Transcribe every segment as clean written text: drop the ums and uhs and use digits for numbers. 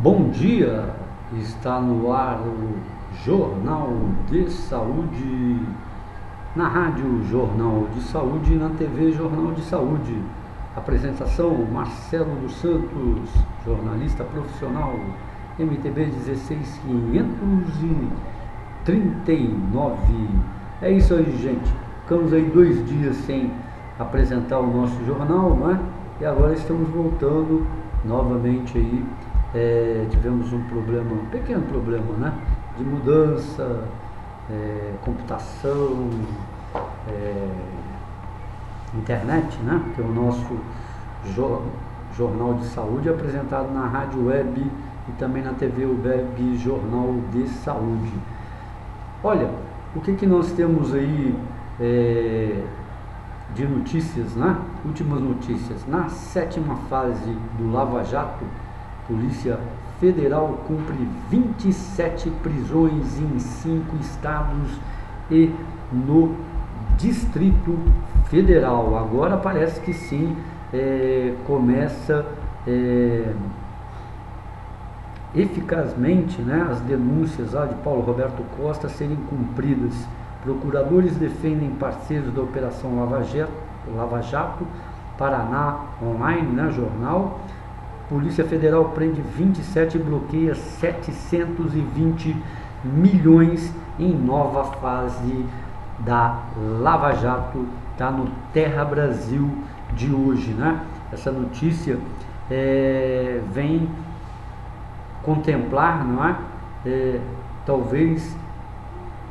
Bom dia, está no ar o Jornal de Saúde, na Rádio Jornal de Saúde e na TV Jornal de Saúde. Apresentação: Marcelo dos Santos, jornalista profissional, MTB 16539. É isso aí, gente. Ficamos aí 2 dias sem apresentar o nosso jornal, não é? E agora estamos voltando novamente aí. Tivemos um problema, um pequeno problema, né? De mudança, computação, internet, né? Porque o nosso jornal de saúde é apresentado na rádio web e também na TV web Jornal de Saúde. Olha, o que nós temos aí de notícias, né? Últimas notícias. Na 7ª fase do Lava Jato, Polícia Federal cumpre 27 prisões em 5 estados e no Distrito Federal. Agora parece que sim, começa eficazmente, né, as denúncias lá de Paulo Roberto Costa serem cumpridas. Procuradores defendem parceiros da Operação Lava Jato, Paraná Online, né, jornal. Polícia Federal prende 27 e bloqueia 720 milhões em nova fase da Lava Jato. Está no Terra Brasil de hoje, né? Essa notícia vem contemplar, não é? Talvez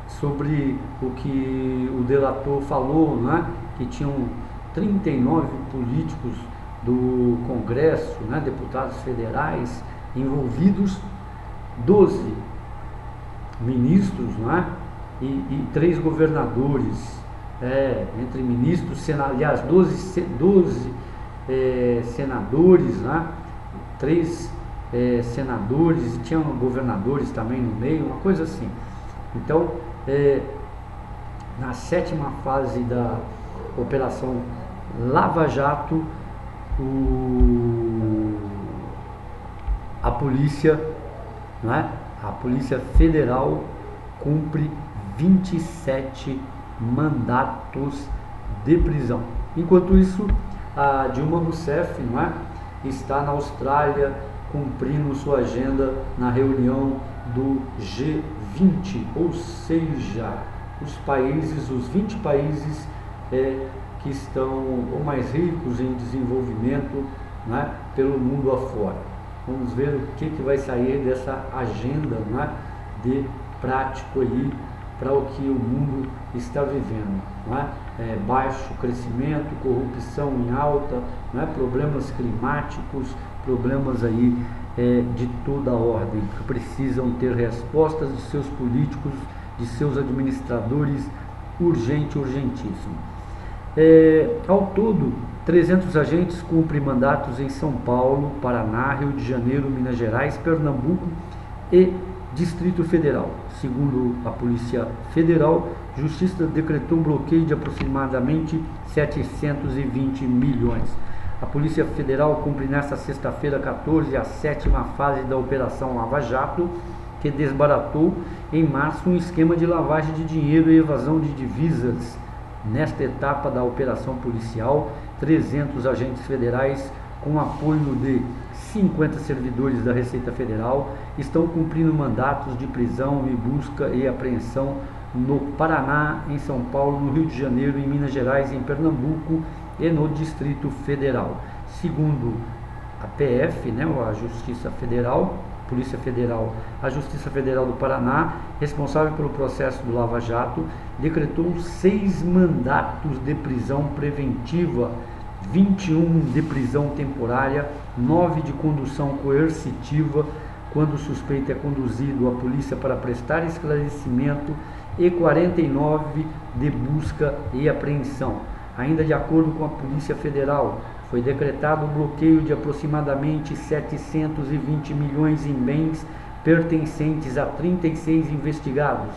sobre o que o delator falou, não é? Que tinham 39 políticos do Congresso, né, deputados federais envolvidos, 12 ministros, não é? E 3 governadores, entre ministros, aliás, 12 senadores, né? 3 senadores, e tinham governadores também no meio, uma coisa assim. Então, na 7ª fase da Operação Lava Jato, a polícia, né, a Polícia Federal cumpre 27 mandatos de prisão. Enquanto isso, a Dilma Rousseff, não é, está na Austrália cumprindo sua agenda na reunião do G20, ou seja, os 20 países que estão ou mais ricos em desenvolvimento, né, pelo mundo afora. Vamos ver o que vai sair dessa agenda, né, de prático aí para o que o mundo está vivendo, né? Baixo crescimento, corrupção em alta, né, problemas climáticos, problemas aí de toda a ordem, que precisam ter respostas de seus políticos, de seus administradores, urgentíssimo. Ao todo, 300 agentes cumprem mandatos em São Paulo, Paraná, Rio de Janeiro, Minas Gerais, Pernambuco e Distrito Federal. Segundo a Polícia Federal, a Justiça decretou um bloqueio de aproximadamente 720 milhões. A Polícia Federal cumpre nesta sexta-feira, 14, a 7ª fase da Operação Lava Jato, que desbaratou em março um esquema de lavagem de dinheiro e evasão de divisas. Nesta etapa da operação policial, 300 agentes federais, com apoio de 50 servidores da Receita Federal, estão cumprindo mandatos de prisão e busca e apreensão no Paraná, em São Paulo, no Rio de Janeiro, em Minas Gerais, em Pernambuco e no Distrito Federal. Segundo a PF, né, a Justiça Federal, Polícia Federal, a Justiça Federal do Paraná, responsável pelo processo do Lava Jato, decretou 6 mandatos de prisão preventiva, 21 de prisão temporária, 9 de condução coercitiva, quando o suspeito é conduzido à polícia para prestar esclarecimento, e 49 de busca e apreensão. Ainda de acordo com a Polícia Federal, foi decretado o bloqueio de aproximadamente 720 milhões em bens pertencentes a 36 investigados.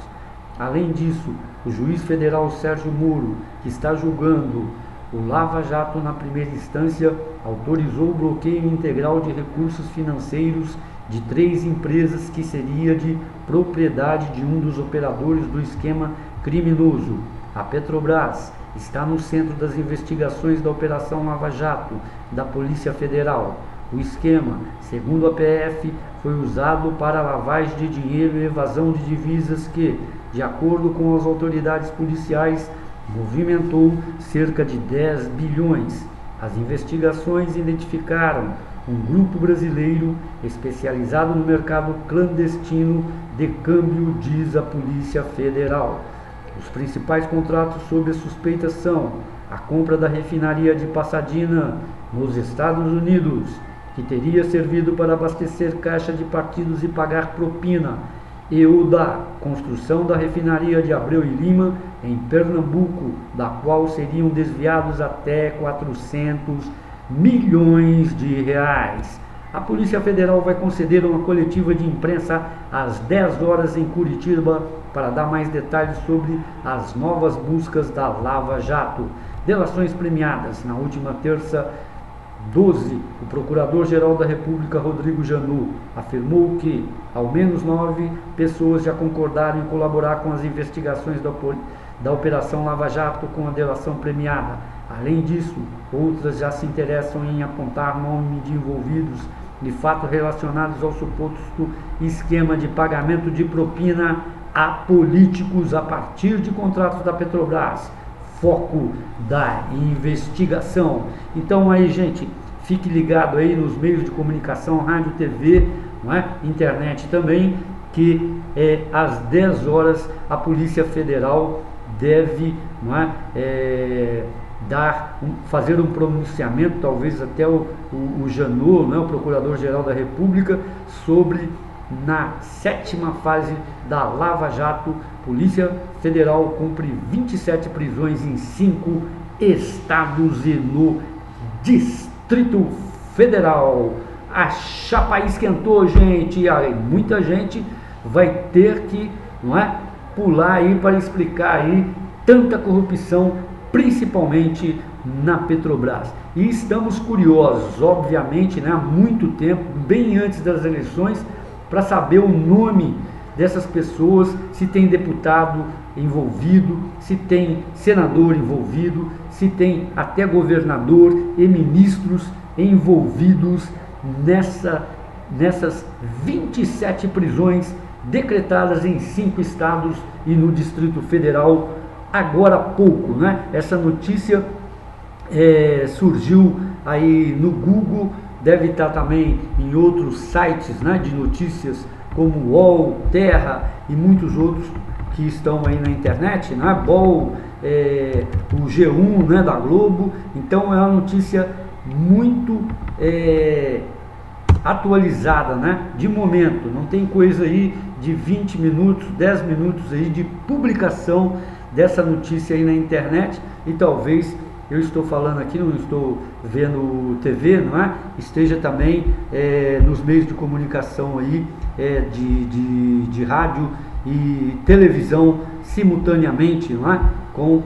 Além disso, o juiz federal Sérgio Moro, que está julgando o Lava Jato na primeira instância, autorizou o bloqueio integral de recursos financeiros de 3 empresas que seria de propriedade de um dos operadores do esquema criminoso. A Petrobras está no centro das investigações da Operação Lava Jato da Polícia Federal. O esquema, segundo a PF, foi usado para lavagem de dinheiro e evasão de divisas que, de acordo com as autoridades policiais, movimentou cerca de 10 bilhões. As investigações identificaram um grupo brasileiro especializado no mercado clandestino de câmbio, diz a Polícia Federal. Os principais contratos sob a suspeita são a compra da refinaria de Pasadena, nos Estados Unidos, que teria servido para abastecer caixa de partidos e pagar propina, e o da construção da refinaria de Abreu e Lima, em Pernambuco, da qual seriam desviados até 400 milhões de reais. A Polícia Federal vai conceder uma coletiva de imprensa às 10 horas em Curitiba para dar mais detalhes sobre as novas buscas da Lava Jato. Delações premiadas. Na última terça, 12, o Procurador-Geral da República, Rodrigo Janot, afirmou que ao menos 9 pessoas já concordaram em colaborar com as investigações da Operação Lava Jato com a delação premiada. Além disso, outras já se interessam em apontar nome de envolvidos de fatos relacionados ao suposto esquema de pagamento de propina a políticos a partir de contratos da Petrobras. Foco da investigação. Então aí, gente, fique ligado aí nos meios de comunicação, rádio, TV, não é? Internet também, que às 10 horas a Polícia Federal deve, não é, fazer um pronunciamento, talvez até o Janot, não é, o Procurador-Geral da República, sobre, na 7ª fase da Lava Jato, Polícia Federal cumpre 27 prisões em 5 estados e no Distrito Federal. A chapa esquentou, gente, e aí muita gente vai ter que, não é, pular aí para explicar aí tanta corrupção, principalmente na Petrobras. E estamos curiosos, obviamente, né, há muito tempo, bem antes das eleições, para saber o nome dessas pessoas, se tem deputado envolvido, se tem senador envolvido, se tem até governador e ministros envolvidos nessas 27 prisões decretadas em 5 estados e no Distrito Federal. Agora há pouco, né? Essa notícia surgiu aí no Google, deve estar também em outros sites, né, de notícias como UOL, Terra e muitos outros que estão aí na internet, né? BOL, o G1, né, da Globo. Então é uma notícia muito atualizada, né, de momento. Não tem coisa aí de 20 minutos, 10 minutos aí de publicação dessa notícia aí na internet, e talvez eu estou falando aqui, não estou vendo TV, não é? Esteja também nos meios de comunicação aí, de rádio e televisão simultaneamente, não é? Com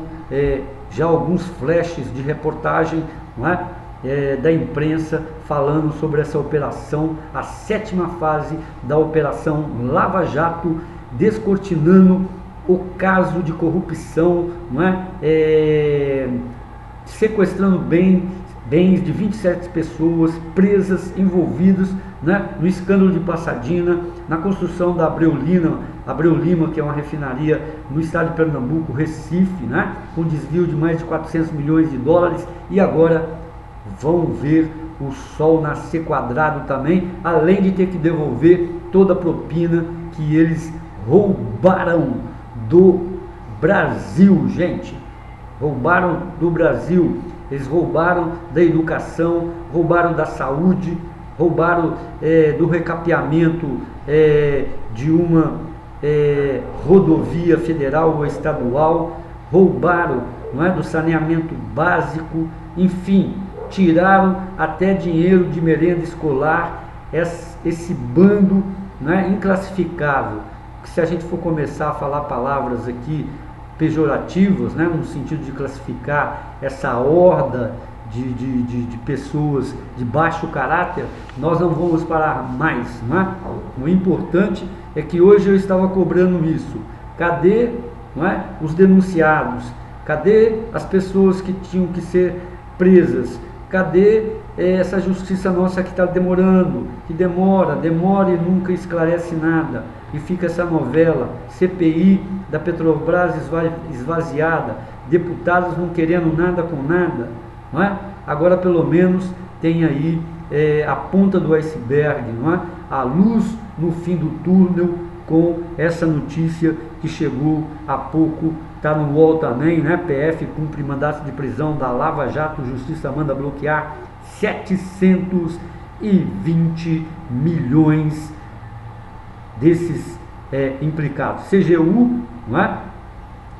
já alguns flashes de reportagem, não é? Da imprensa falando sobre essa operação, a 7ª fase da Operação Lava Jato, descortinando o caso de corrupção, não é? Sequestrando bens de 27 pessoas presas, envolvidas, né, no escândalo de Pasadena, na construção da Abreu Lima, que é uma refinaria no estado de Pernambuco, Recife, né, com desvio de mais de 400 milhões de dólares, e agora vão ver o sol nascer quadrado também, além de ter que devolver toda a propina que eles roubaram do Brasil, gente. Roubaram do Brasil, eles roubaram da educação, roubaram da saúde, roubaram do recapeamento de uma rodovia federal ou estadual, roubaram, não é, do saneamento básico, enfim, tiraram até dinheiro de merenda escolar, esse bando, não é, inclassificável. Que se a gente for começar a falar palavras aqui pejorativas, né, no sentido de classificar essa horda de pessoas de baixo caráter, nós não vamos parar mais, não é? O importante é que hoje eu estava cobrando isso. Cadê, não é, os denunciados? Cadê as pessoas que tinham que ser presas? Cadê essa justiça nossa que está demorando? Que demora e nunca esclarece nada. E fica essa novela, CPI da Petrobras esvaziada, deputados não querendo nada com nada, não é? Agora pelo menos tem aí a ponta do iceberg, não é? A luz no fim do túnel, com essa notícia que chegou há pouco, está no UOL também, né? PF cumpre mandato de prisão da Lava Jato, Justiça manda bloquear 720 milhões desses implicados. CGU, não é?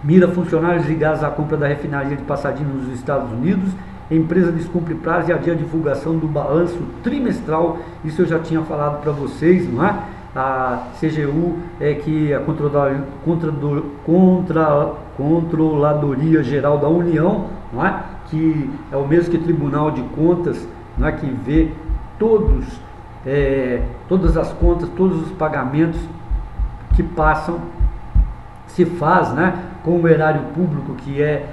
Mira funcionários ligados à compra da refinaria de Pasadena nos Estados Unidos. Empresa descumpre prazo e adia a divulgação do balanço trimestral. Isso eu já tinha falado para vocês, não é? A CGU que a Controladoria Geral da União, não é? Que é o mesmo que Tribunal de Contas, não é? Que vê todas as contas, todos os pagamentos que passam, se faz, né, com o erário público que é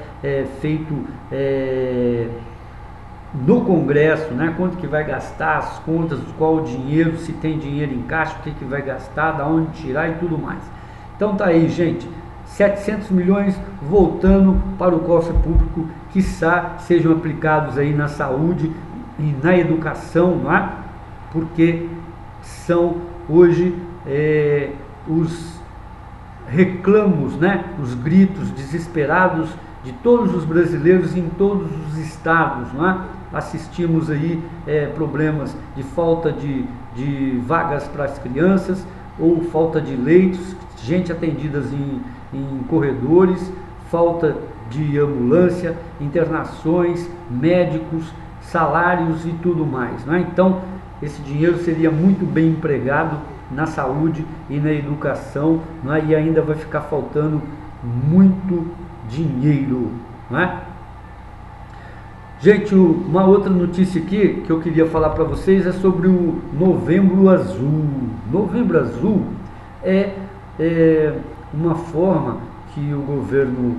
feito no Congresso, né, quanto que vai gastar, as contas, qual o dinheiro, se tem dinheiro em caixa, o que vai gastar, da onde tirar e tudo mais. Então tá aí, gente, 700 milhões voltando para o cofre público, quiçá sejam aplicados aí na saúde e na educação, não é? Porque são hoje os reclamos, né, os gritos desesperados de todos os brasileiros em todos os estados, não é? Assistimos aí problemas de falta de vagas para as crianças, ou falta de leitos, gente atendidas em corredores, falta de ambulância, internações, médicos, salários e tudo mais, não é? Então, esse dinheiro seria muito bem empregado na saúde e na educação, não é? E ainda vai ficar faltando muito dinheiro, não é? Gente, uma outra notícia aqui que eu queria falar para vocês é sobre o Novembro Azul. Novembro Azul é uma forma que o governo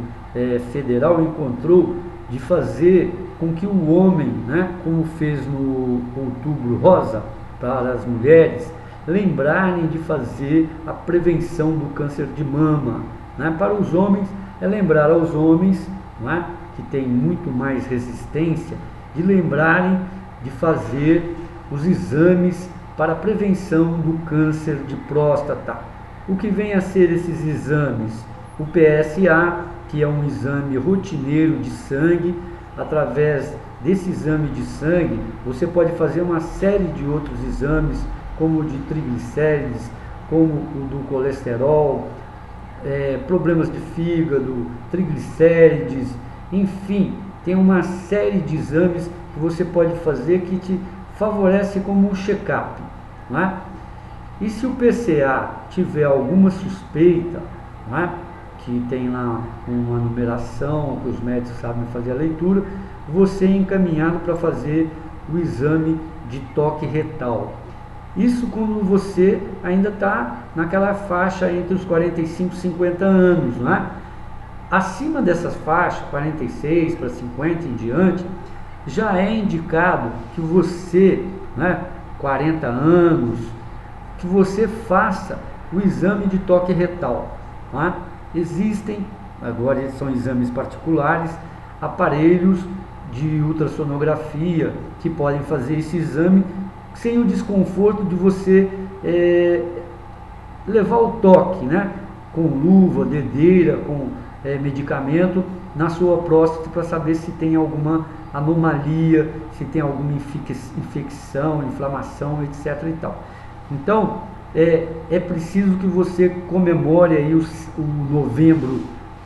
federal encontrou de fazer com que o homem, né, como fez no Outubro Rosa para as mulheres, lembrarem de fazer a prevenção do câncer de mama, né? Para os homens, é lembrar aos homens, né, que tem muito mais resistência, de lembrarem de fazer os exames para a prevenção do câncer de próstata. O que vem a ser esses exames? O PSA, que é um exame rotineiro de sangue. Através desse exame de sangue, você pode fazer uma série de outros exames, como o de triglicérides, como o do colesterol, problemas de fígado, triglicérides, enfim, tem uma série de exames que você pode fazer que te favorece como um check-up, não é? E se o PCA tiver alguma suspeita, não é? Que tem lá uma numeração, que os médicos sabem fazer a leitura, você é encaminhado para fazer o exame de toque retal. Isso quando você ainda está naquela faixa entre os 45 e 50 anos, não é? Acima dessas faixas, 46 para 50 em diante, já é indicado que você, né, 40 anos, que você faça o exame de toque retal, não é? Existem, agora são exames particulares, aparelhos de ultrassonografia que podem fazer esse exame sem o desconforto de você levar o toque, né, com luva, dedeira, com medicamento na sua próstata para saber se tem alguma anomalia, se tem alguma infecção, inflamação, etc. e tal. Então, é preciso que você comemore aí o Novembro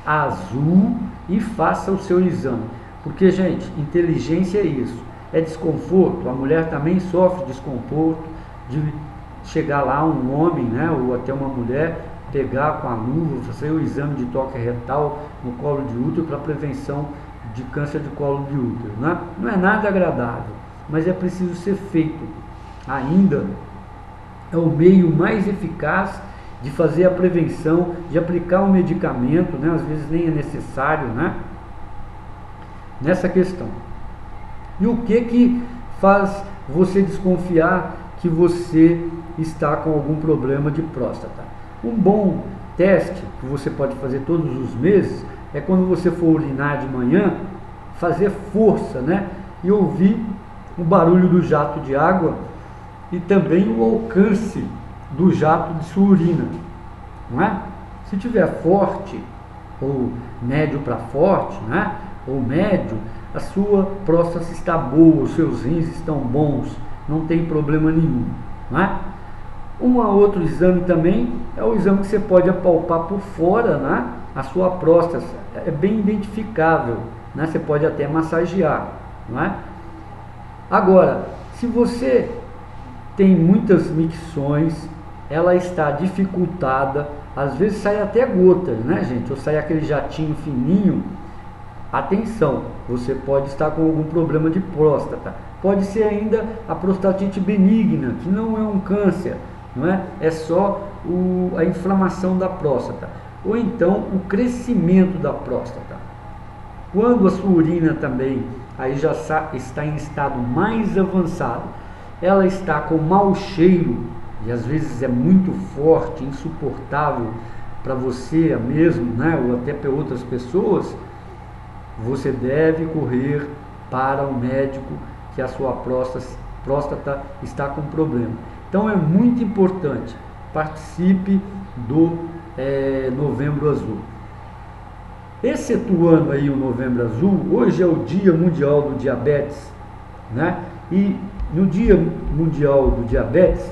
Azul e faça o seu exame. Porque, gente, inteligência é isso. É desconforto. A mulher também sofre desconforto de chegar lá um homem, né, ou até uma mulher, pegar com a luva, fazer o exame de toque retal no colo de útero para prevenção de câncer de colo de útero, né? Não é nada agradável, mas é preciso ser feito. Ainda é o meio mais eficaz de fazer a prevenção, de aplicar um medicamento, né? Às vezes nem é necessário, né? Nessa questão. E o que faz você desconfiar que você está com algum problema de próstata? Um bom teste que você pode fazer todos os meses é quando você for urinar de manhã, fazer força, né? E ouvir o barulho do jato de água e também o alcance do jato de sua urina, não é? Se tiver forte ou médio para forte, né? Ou médio, a sua próstata está boa, os seus rins estão bons, não tem problema nenhum, não é? Um outro exame também é o exame que você pode apalpar por fora, né? A sua próstata é bem identificável, né? Você pode até massagear, não é? Agora, se você tem muitas micções, ela está dificultada, às vezes sai até gotas, né, gente? Ou sai aquele jatinho fininho. Atenção, você pode estar com algum problema de próstata. Pode ser ainda a prostatite benigna, que não é um câncer, não é? É só a inflamação da próstata. Ou então o crescimento da próstata. Quando a sua urina também aí já está em estado mais avançado, ela está com mau cheiro, e às vezes é muito forte, insuportável para você mesmo, né? Ou até para outras pessoas, você deve correr para o médico que a sua próstata está com problema. Então é muito importante, participe do Novembro Azul. Excetuando aí o Novembro Azul, hoje é o Dia Mundial do Diabetes, né? E no Dia Mundial do Diabetes,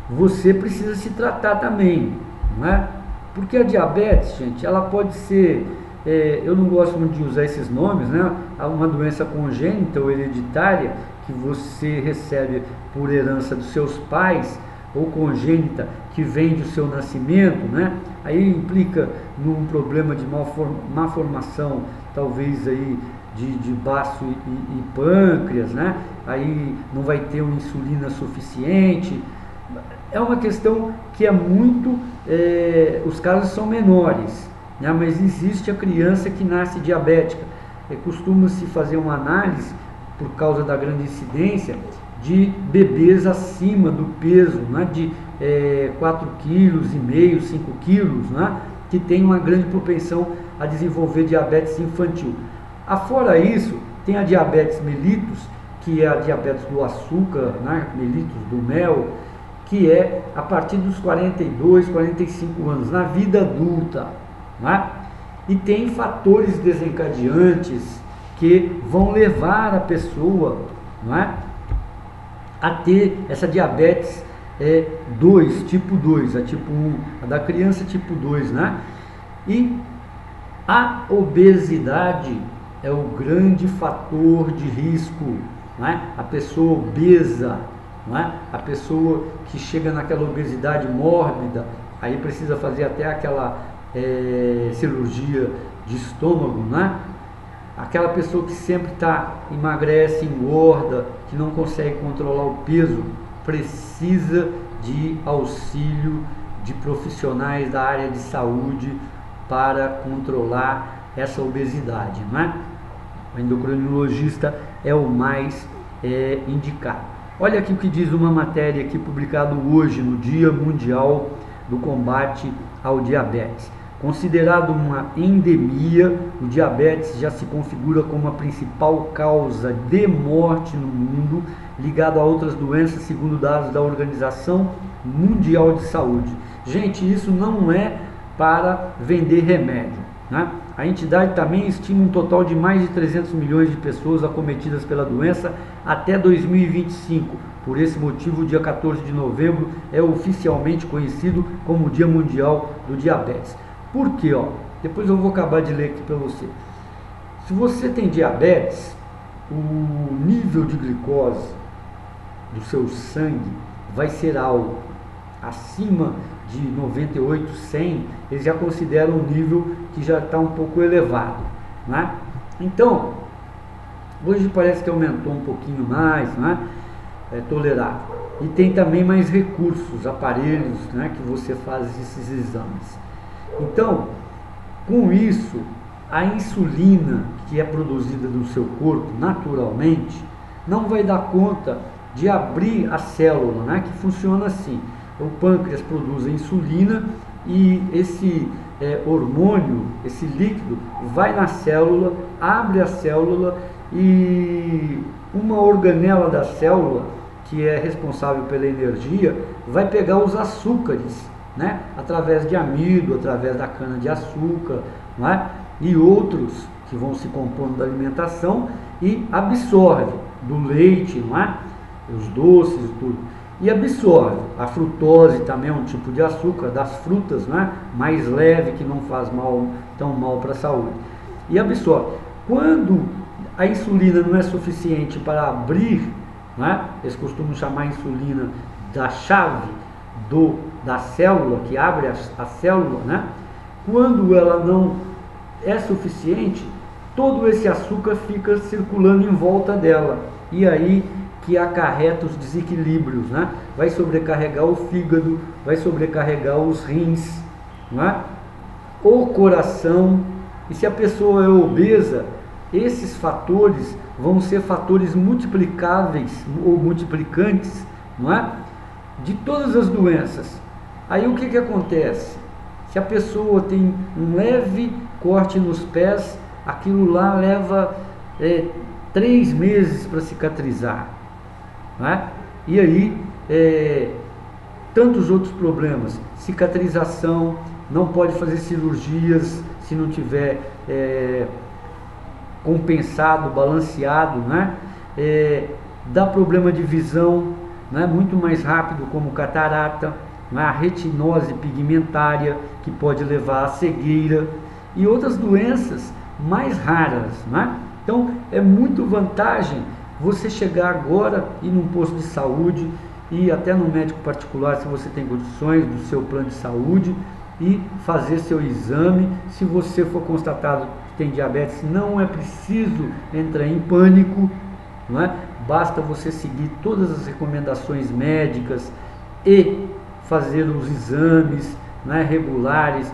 você precisa se tratar também, não é? Porque a diabetes, gente, ela pode ser, eu não gosto muito de usar esses nomes, né? Uma doença congênita ou hereditária que você recebe por herança dos seus pais, ou congênita que vem do seu nascimento, né? Aí implica num problema de má formação, talvez aí de baço e pâncreas, né? Aí não vai ter uma insulina suficiente. É uma questão que é muito, os casos são menores, né? Mas existe a criança que nasce diabética. Costuma-se fazer uma análise, por causa da grande incidência, de bebês acima do peso, né? De 4,5 kg, 5 kg, né? Que tem uma grande propensão a desenvolver diabetes infantil. Afora isso, tem a diabetes mellitus, que é a diabetes do açúcar, né? Mellitus do mel, que é a partir dos 42, 45 anos, na vida adulta, né? E tem fatores desencadeantes que vão levar a pessoa, não é, a ter essa diabetes 2, tipo 2, a tipo 1, a da criança tipo 2, né? E a obesidade é o grande fator de risco, né? A pessoa obesa, não é? A pessoa que chega naquela obesidade mórbida, aí precisa fazer até aquela cirurgia de estômago, né? Aquela pessoa que sempre emagrece, engorda, que não consegue controlar o peso, precisa de auxílio de profissionais da área de saúde para controlar essa obesidade, né? O endocrinologista é o mais indicado. Olha aqui o que diz uma matéria aqui publicada hoje no Dia Mundial do Combate ao Diabetes. Considerado uma endemia, o diabetes já se configura como a principal causa de morte no mundo, ligado a outras doenças, segundo dados da Organização Mundial de Saúde. Gente, isso não é para vender remédio, né? A entidade também estima um total de mais de 300 milhões de pessoas acometidas pela doença até 2025. Por esse motivo, o dia 14 de novembro é oficialmente conhecido como o Dia Mundial do Diabetes. Por quê? Depois eu vou acabar de ler aqui para você. Se você tem diabetes, o nível de glicose do seu sangue vai ser alto. Acima de 98, 100, eles já consideram um nível que já está um pouco elevado, né? Então, hoje parece que aumentou um pouquinho mais, né? É tolerável. E tem também mais recursos, aparelhos, né, que você faz esses exames. Então, com isso, a insulina que é produzida no seu corpo naturalmente não vai dar conta de abrir a célula, né, que funciona assim. O pâncreas produz a insulina e esse hormônio, esse líquido, vai na célula, abre a célula e uma organela da célula, que é responsável pela energia, vai pegar os açúcares, né, através de amido, através da cana-de-açúcar, né, e outros que vão se compondo da alimentação e absorve do leite, não é? Os doces e tudo. E absorve. A frutose também é um tipo de açúcar das frutas, não é? Mais leve, que não faz mal, tão mal para a saúde. E absorve. Quando a insulina não é suficiente para abrir, não é? Eles costumam chamar a insulina da chave da célula, que abre a célula, né? Quando ela não é suficiente, todo esse açúcar fica circulando em volta dela. E aí que acarreta os desequilíbrios, né? Vai sobrecarregar o fígado, vai sobrecarregar os rins, não é? O coração. E se a pessoa é obesa, esses fatores vão ser fatores multiplicáveis ou multiplicantes, não é? De todas as doenças. Aí o que acontece? Se a pessoa tem um leve corte nos pés, aquilo lá leva 3 meses para cicatrizar, né? E aí tantos outros problemas, cicatrização, não pode fazer cirurgias se não tiver compensado, balanceado, né? Dá problema de visão, né? Muito mais rápido, como catarata, né? A retinose pigmentária, que pode levar à cegueira, e outras doenças mais raras, né? Então é muito vantagem você chegar agora, ir num posto de saúde, e até no médico particular, se você tem condições do seu plano de saúde, e fazer seu exame. Se você for constatado que tem diabetes, não é preciso entrar em pânico, não é? Basta você seguir todas as recomendações médicas e fazer os exames, né, regulares,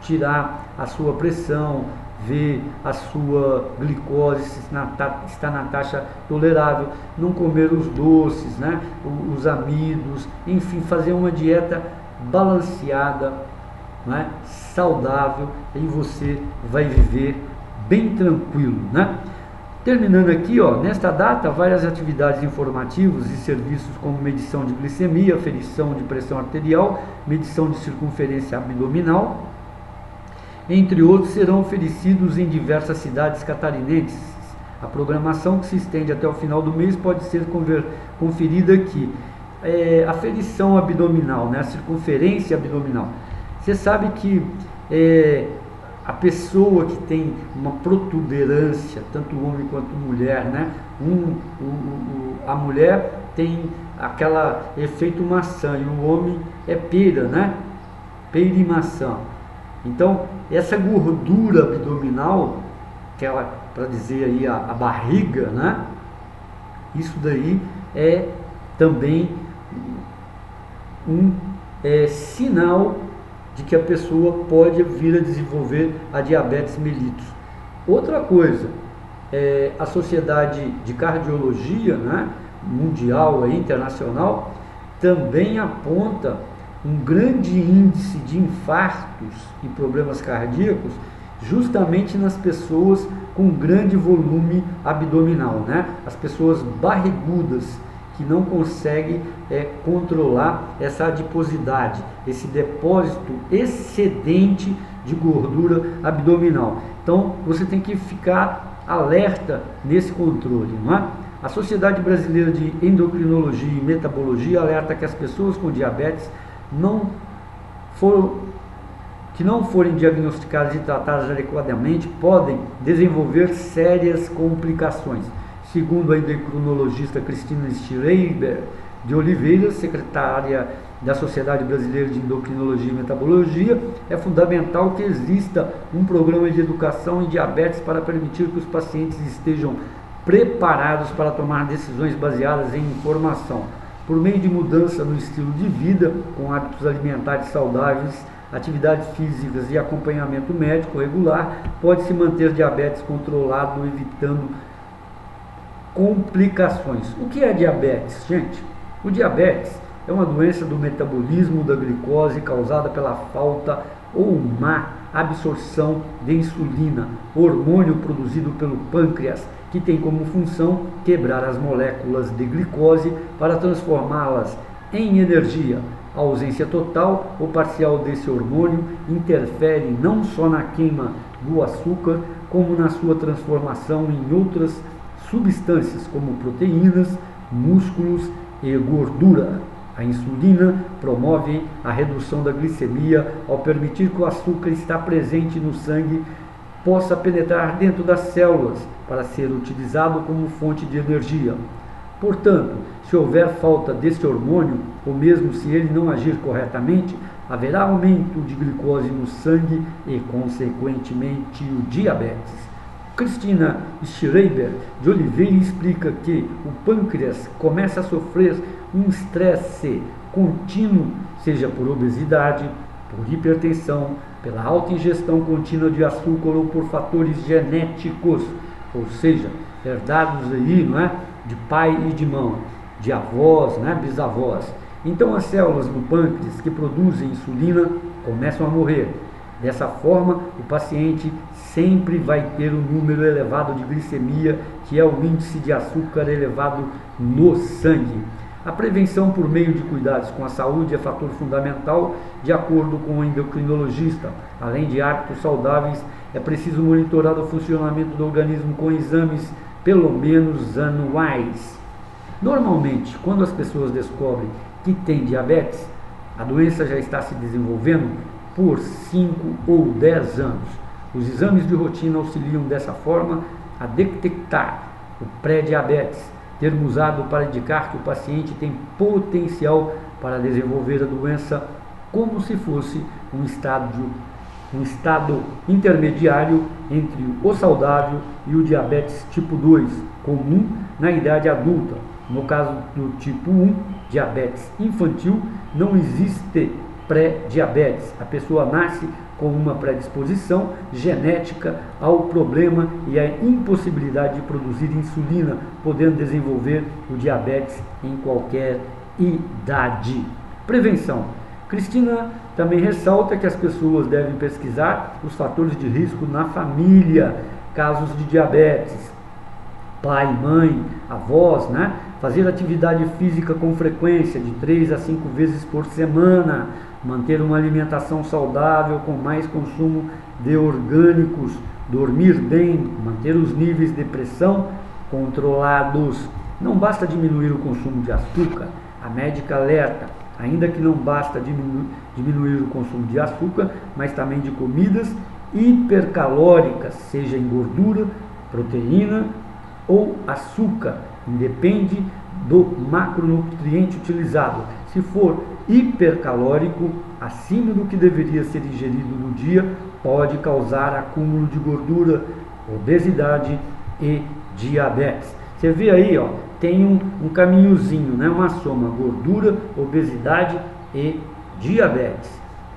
tirar a sua pressão, ver a sua glicose se está na taxa tolerável, não comer os doces, né, os amidos, enfim, fazer uma dieta balanceada, né, saudável, e você vai viver bem tranquilo, né? Terminando aqui, ó, nesta data, várias atividades informativas e serviços como medição de glicemia, aferição de pressão arterial, medição de circunferência abdominal, entre outros, serão oferecidos em diversas cidades catarinenses. A programação, que se estende até o final do mês, pode ser conferida aqui. Aferição abdominal, né? A circunferência abdominal. Você sabe que a pessoa que tem uma protuberância, tanto homem quanto mulher, né? A mulher tem aquela efeito maçã e o homem é pera, né? Pera e maçã. Então, essa gordura abdominal, que é para dizer aí a barriga, né? Isso daí é também um sinal de que a pessoa pode vir a desenvolver a diabetes mellitus. Outra coisa, a Sociedade de Cardiologia, né, mundial e internacional, também aponta um grande índice de infartos e problemas cardíacos justamente nas pessoas com grande volume abdominal, né? As pessoas barrigudas, que não conseguem controlar essa adiposidade, esse depósito excedente de gordura abdominal. Então você tem que ficar alerta nesse controle, não é? A Sociedade Brasileira de Endocrinologia e Metabologia alerta que as pessoas com diabetes que não forem diagnosticadas e tratadas adequadamente podem desenvolver sérias complicações. Segundo a endocrinologista Cristina Schreiber de Oliveira, secretária da Sociedade Brasileira de Endocrinologia e Metabologia, é fundamental que exista um programa de educação em diabetes para permitir que os pacientes estejam preparados para tomar decisões baseadas em informação. Por meio de mudança no estilo de vida, com hábitos alimentares saudáveis, atividades físicas e acompanhamento médico regular, pode-se manter diabetes controlado, evitando complicações. O que é diabetes, gente? O diabetes é uma doença do metabolismo da glicose causada pela falta ou má absorção de insulina, hormônio produzido pelo pâncreas, que tem como função quebrar as moléculas de glicose para transformá-las em energia. A ausência total ou parcial desse hormônio interfere não só na queima do açúcar, como na sua transformação em outras substâncias, como proteínas, músculos e gordura. A insulina promove a redução da glicemia ao permitir que o açúcar está presente no sangue possa penetrar dentro das células para ser utilizado como fonte de energia. Portanto, se houver falta deste hormônio, ou mesmo se ele não agir corretamente, haverá aumento de glicose no sangue e, consequentemente, o diabetes. Cristina Schreiber de Oliveira explica que o pâncreas começa a sofrer um estresse contínuo, seja por obesidade, por hipertensão, pela alta ingestão contínua de açúcar ou por fatores genéticos, ou seja, herdados aí, não é? De pai e de mãe, de avós, né? Bisavós. Então as células do pâncreas que produzem insulina começam a morrer. Dessa forma, o paciente sempre vai ter um número elevado de glicemia, que é o índice de açúcar elevado no sangue. A prevenção por meio de cuidados com a saúde é fator fundamental, de acordo com o endocrinologista. Além de hábitos saudáveis, é preciso monitorar o funcionamento do organismo com exames pelo menos anuais. Normalmente, quando as pessoas descobrem que têm diabetes, a doença já está se desenvolvendo por 5 ou 10 anos. Os exames de rotina auxiliam dessa forma a detectar o pré-diabetes, termo usado para indicar que o paciente tem potencial para desenvolver a doença como se fosse um estado intermediário entre o saudável e o diabetes tipo 2, comum na idade adulta. No caso do tipo 1, diabetes infantil, não existe pré-diabetes. A pessoa nasce com uma predisposição genética ao problema e a impossibilidade de produzir insulina, podendo desenvolver o diabetes em qualquer idade. Prevenção. Cristina também ressalta que as pessoas devem pesquisar os fatores de risco na família, casos de diabetes, pai, mãe, avós, né? Fazer atividade física com frequência, de 3 a 5 vezes por semana, manter uma alimentação saudável com mais consumo de orgânicos, dormir bem, manter os níveis de pressão controlados. Não basta diminuir o consumo de açúcar, a médica alerta, ainda que não basta diminuir o consumo de açúcar, mas também de comidas hipercalóricas, seja em gordura, proteína ou açúcar, independe do macronutriente utilizado. Se for hipercalórico, acima do que deveria ser ingerido no dia, pode causar acúmulo de gordura, obesidade e diabetes. Você vê aí, ó, tem um caminhozinho, né? Uma soma: gordura, obesidade e diabetes.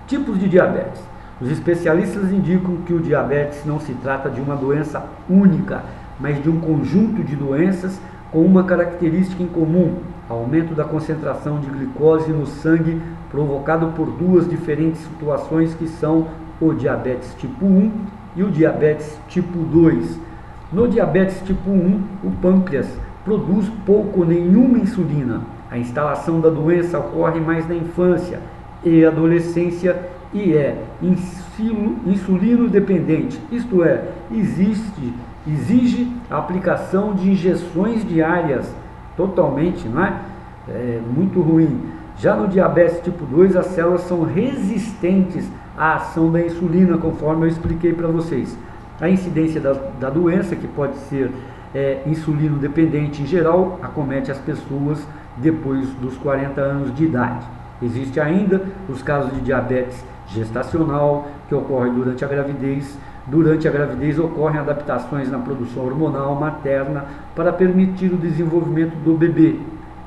Tipos de diabetes. Os especialistas indicam que o diabetes não se trata de uma doença única, mas de um conjunto de doenças com uma característica em comum: aumento da concentração de glicose no sangue provocado por duas diferentes situações, que são o diabetes tipo 1 e o diabetes tipo 2. No diabetes tipo 1, o pâncreas produz pouco ou nenhuma insulina. A instalação da doença ocorre mais na infância e adolescência e é insulino dependente, isto é, exige a aplicação de injeções diárias, totalmente, não é? Muito ruim. Já no diabetes tipo 2, as células são resistentes à ação da insulina, conforme eu expliquei para vocês. A incidência da doença, que pode ser insulino dependente em geral, acomete as pessoas depois dos 40 anos de idade. Existe ainda os casos de diabetes gestacional, que ocorre durante a gravidez. Durante a gravidez ocorrem adaptações na produção hormonal materna para permitir o desenvolvimento do bebê.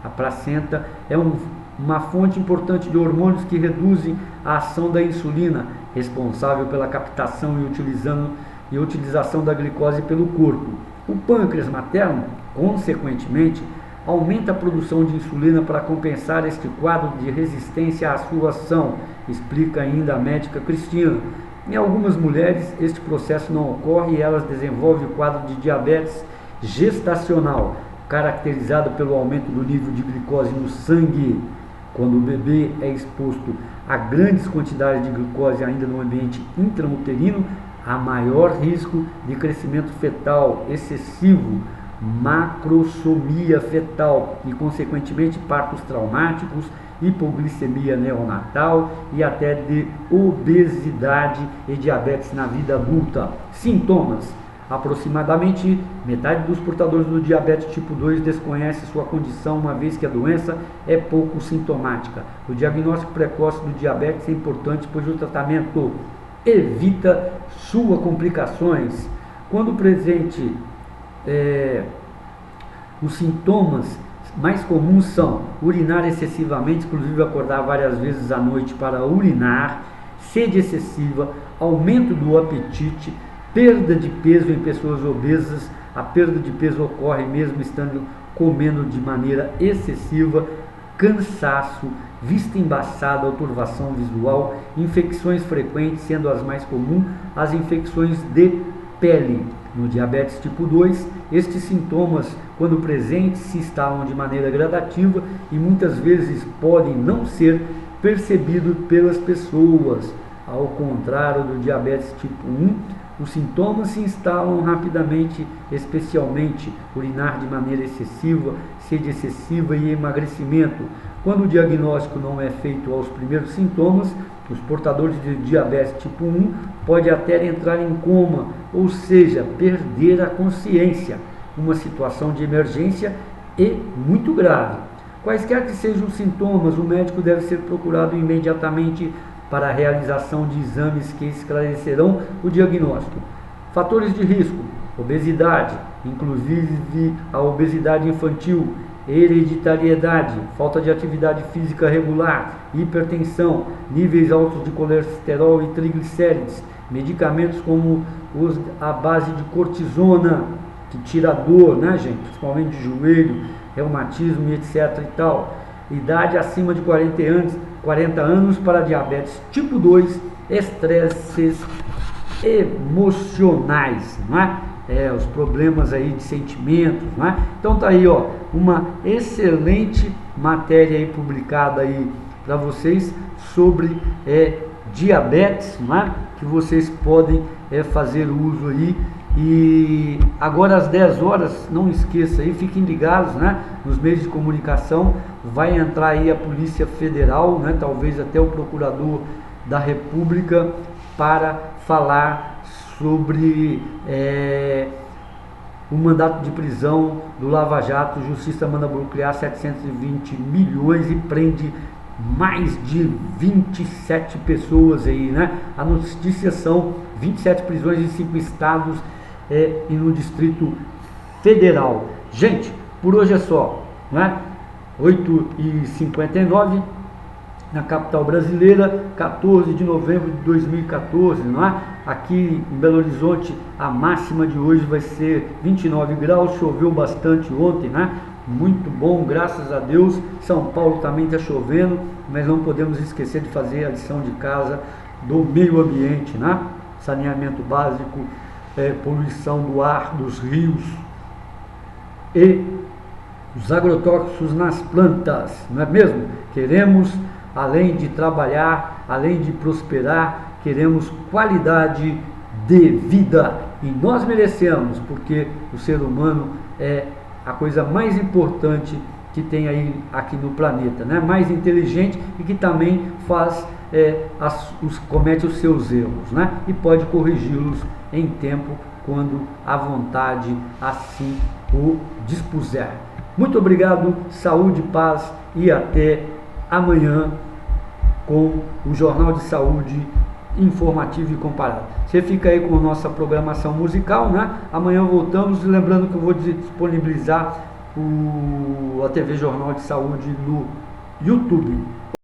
A placenta é uma fonte importante de hormônios que reduzem a ação da insulina, responsável pela captação e utilização da glicose pelo corpo. O pâncreas materno, consequentemente, aumenta a produção de insulina para compensar este quadro de resistência à sua ação, explica ainda a médica Cristina. Em algumas mulheres, este processo não ocorre e elas desenvolvem o quadro de diabetes gestacional, caracterizado pelo aumento do nível de glicose no sangue. Quando o bebê é exposto a grandes quantidades de glicose ainda no ambiente intrauterino, há maior risco de crescimento fetal excessivo, macrosomia fetal e, consequentemente, partos traumáticos, hipoglicemia neonatal e até de obesidade e diabetes na vida adulta. Sintomas: aproximadamente metade dos portadores do diabetes tipo 2 desconhece sua condição, uma vez que a doença é pouco sintomática. O diagnóstico precoce do diabetes é importante, pois o tratamento evita suas complicações. Quando presente, os sintomas mais comuns são urinar excessivamente, inclusive acordar várias vezes à noite para urinar, sede excessiva, aumento do apetite, perda de peso em pessoas obesas. A perda de peso ocorre mesmo estando comendo de maneira excessiva, cansaço, vista embaçada, turvação visual, infecções frequentes, sendo as mais comuns as infecções de pele. No diabetes tipo 2, estes sintomas, quando presentes, se instalam de maneira gradativa e muitas vezes podem não ser percebidos pelas pessoas. Ao contrário do diabetes tipo 1, os sintomas se instalam rapidamente, especialmente urinar de maneira excessiva, sede excessiva e emagrecimento. Quando o diagnóstico não é feito aos primeiros sintomas, os portadores de diabetes tipo 1 podem até entrar em coma, ou seja, perder a consciência, uma situação de emergência e muito grave. Quaisquer que sejam os sintomas, o médico deve ser procurado imediatamente para a realização de exames que esclarecerão o diagnóstico. Fatores de risco: obesidade, inclusive a obesidade infantil, hereditariedade, falta de atividade física regular, hipertensão, níveis altos de colesterol e triglicérides, medicamentos como os à base de cortisona, que tira a dor, né, gente? Principalmente de joelho, reumatismo e etc. e tal. Idade acima de 40 anos para diabetes tipo 2, estresses emocionais, não é? Os problemas aí de sentimentos, não é? Então tá aí, ó, uma excelente matéria aí publicada aí para vocês sobre diabetes, não é? Que vocês podem fazer uso aí. E agora às 10 horas, não esqueça aí, fiquem ligados, né? Nos meios de comunicação vai entrar aí a Polícia Federal, né? Talvez até o Procurador da República, para falar sobre o mandato de prisão do Lava Jato. Justiça manda bloquear 720 milhões e prende mais de 27 pessoas aí, né? A notícia são 27 prisões em 5 estados e no Distrito Federal. Gente, por hoje é só, né? 8h59 na capital brasileira, 14 de novembro de 2014, não é? Aqui em Belo Horizonte a máxima de hoje vai ser 29 graus, choveu bastante ontem, né? Muito bom, graças a Deus. São Paulo também está chovendo, mas não podemos esquecer de fazer a lição de casa do meio ambiente, né? Saneamento básico, poluição do ar, dos rios e os agrotóxicos nas plantas, não é mesmo? Queremos, além de trabalhar, além de prosperar, queremos qualidade de vida e nós merecemos, porque o ser humano é a coisa mais importante que tem aí aqui no planeta, né? Mais inteligente e que também faz comete os seus erros, né? E pode corrigi-los em tempo quando a vontade assim o dispuser. Muito obrigado, saúde, paz e até amanhã com o Jornal de Saúde informativo e comparado. Você fica aí com a nossa programação musical, né? Amanhã voltamos, lembrando que eu vou disponibilizar a TV Jornal de Saúde no YouTube.